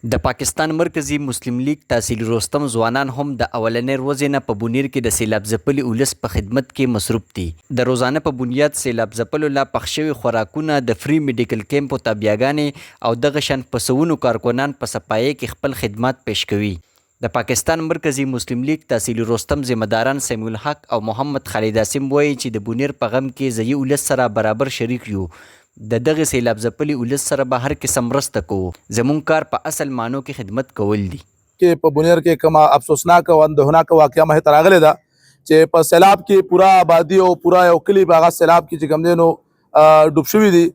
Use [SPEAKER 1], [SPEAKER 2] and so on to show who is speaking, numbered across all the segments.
[SPEAKER 1] د پاکستان مرکزی مسلم لیگ تحصیل رستم ځوانان هم د اولنۍ ورځې نه په بونیر کې د سیلاب ځپلي ولس په خدمت کې مصروف دي. د روزانه په بنیاد سیلاب ځپلو لا پخ شوي خوراکونه د فری میډیکل کیمپو تابعیاګانې او دغه شان په سوونو کارکنان په صفایۍ کې خپل خدمات پیش کوي. د پاکستان مرکزی مسلم لیگ تحصیل رستم ذمہداران سمیع الحق او محمد خالد عاصم وایي چې د بونیر په غم کې ځایي ولس سره برابر شریک یو. د دغه سیلاب ځپلي ولس سره به هر قسم مرسته کوو. زموږ کار په اصل معنو کې خدمت کول دي.
[SPEAKER 2] کې په بونیر کې کومه افسوسناک او اندهناک واقعه مه ته راغلی ده چې په سیلاب کې پورا آبادي او پورا یو کلي په هغه سیلاب کې چې کوم دی نو ډوب شوي دي.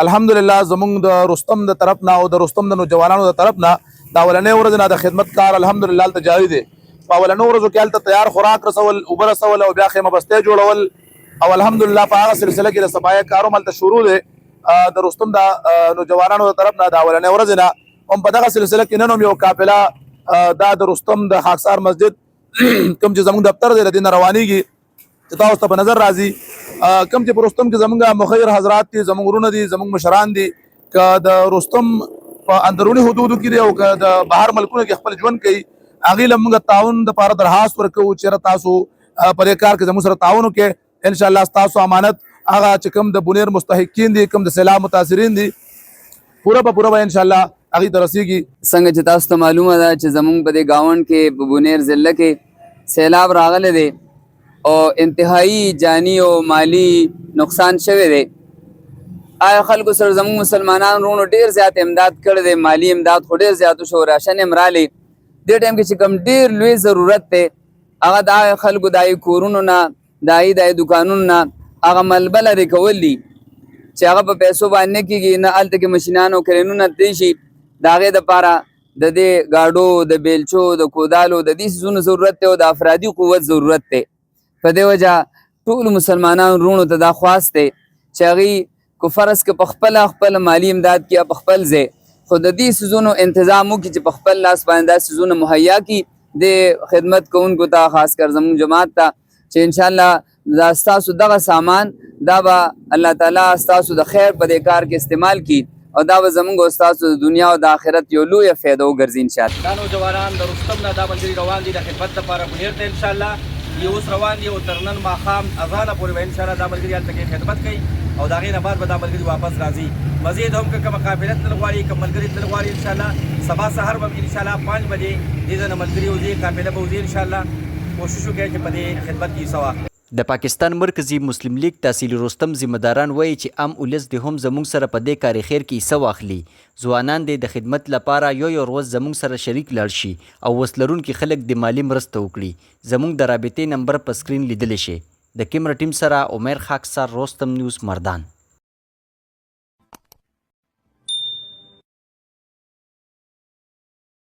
[SPEAKER 2] الحمدلله زموږ د رستم د طرف نه او د رستم د نوجوانانو د طرف نه د اولنۍ ورځ نه د خدمت کار الحمدلله هلته جاري دی. په اولنیو ورځو کې هلته تیار خوراک رسول، اوبه رسول او بیا خیمه بستې جوړول او الحمدلله په هغه سلسله کې د صفایي کار هم هلته شروع دی. د رستم د نوجوانانو د طرف نه د اولنۍ ورځې نه هم په دغه سلسله کې نن هم یو قافله دا د رستم د خاکسار مسجد کوم چې زموږ دفتر دی له دې نه روانېږي چې تاسو ته په نظر راځي. کوم چې په رستم کې زموږ مخیر حضرات دي، زموږ ورونه دي، زموږ مشران دي، که د رستم په اندروني حدودو کې دي او که د بهر ملکونو کې خپل ژوند کوي، هغې له موږ تعاون دپاره درخواست ورکوو چېرې تاسو په دې کار کې زموږ سره تعاون وکړئ. انشاءالله ستاسو امانت هغه چې کوم د بونیر مستحقین دي، کوم د سیلاب متاثرین دي، پوره به انشاءالله هغې ته رسیږي.
[SPEAKER 3] څنګه چې تاسو ته معلومه ده چې زموږ په دې ګاونډ کې په بونیر ضلع کې سیلاب راغلی دی او انتهایی جانی او مالی نقصان شوی دی. آیا خلکو سره زموږ مسلمانان رونو ډېر زیات امداد کړی دی، مالی امداد خو ډېر زیات شو، راشن هم رالی. دې ټایم کې چې کوم ډېر لوی ضرورت دی هغه د خلکو د کورونو نه د دوکانونو نه هغه ملبه لرې کول دي چې هغه په پیسو باندې نه کېږي، نه هلته کې مشینان او کرینونه تللی شي. د هغې دپاره د دې ګاډو، د بیلچو، د کودالو، د دې څیزونو ضرورت دی او د افرادي قوت ضرورت دی. په دې وجه ټولو مسلمانانو رونو ته دا خواست دی چې هغوی که فرض که په خپله مالي امداد کړي په خپل ځای، خو د دې څیزونو انتظام وکړي چې په خپل لاس باندې دا څیزونه مهیا کړي د خدمت کوونکو ته، خاص کر زموږ جماعت ته، چې انشاءالله دا ستاسو دغه سامان دا به الله تعالی ستاسو د خیر په دې کار کې استعمال کړي او دا به زموږ او ستاسو د دنیا او د آخرت یو لویه فایده وګرځي انشاءالله.
[SPEAKER 4] دا نوجوانان د رستم نه دا ملګري روان دي د خدمت لپاره بونیر ته انشاءالله. یې اوس روان دي او تر نن ماښام اذانه پورې به انشاءالله دا ملګري هلته کې خدمت کوي او د هغې نه بعد به دا ملګري واپس راځي. مزید هم که کومه قافله تلل غواړي، کوم ملګري تلل غواړي، انشاءالله سبا سهار به انشاءالله 5 بجې دې نه ملګري وځي، قافله به وځي. انشاءالله کوشش وکړئ چې په دې خدمت کې حصه واخلئ.
[SPEAKER 1] د پاکستان مرکزی مسلم لیگ تحصیل رستم ذمہداران وایي چې عام ولس د هم زموږ سره په دې کاري خیر کې حصه واخلي. ځوانان د خدمت لپاره یو ورځ زموږ سره شریک لاړ شي او وس لرونکي خلک د مالی مرسته وکړي. زموږ د رابطې نمبر په سکرین لیدلی شي. د کیمرا ټیم سره عمر خاکسار، رستم نیوز، مردان.